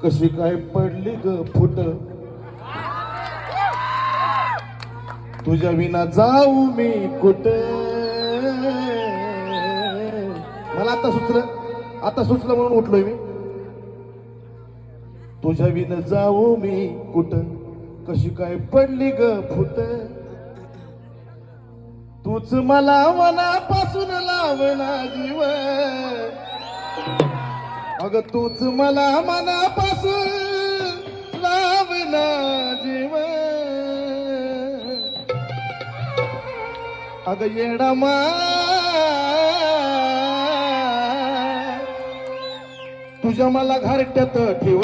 कशी काय पडली ग फुट, तुझ्या विना जाऊ मी कुठ. मला आता सुचलं म्हणून उठलोय मी. तुझ्या विना जाऊ मी कुठ, कशी काय पडली ग फुट, तूच मला मनापासून लावना जीव. अग तूच मला मनापासून लावना जीव. अग येडा तुझ्या मला घरट्यात ठेव.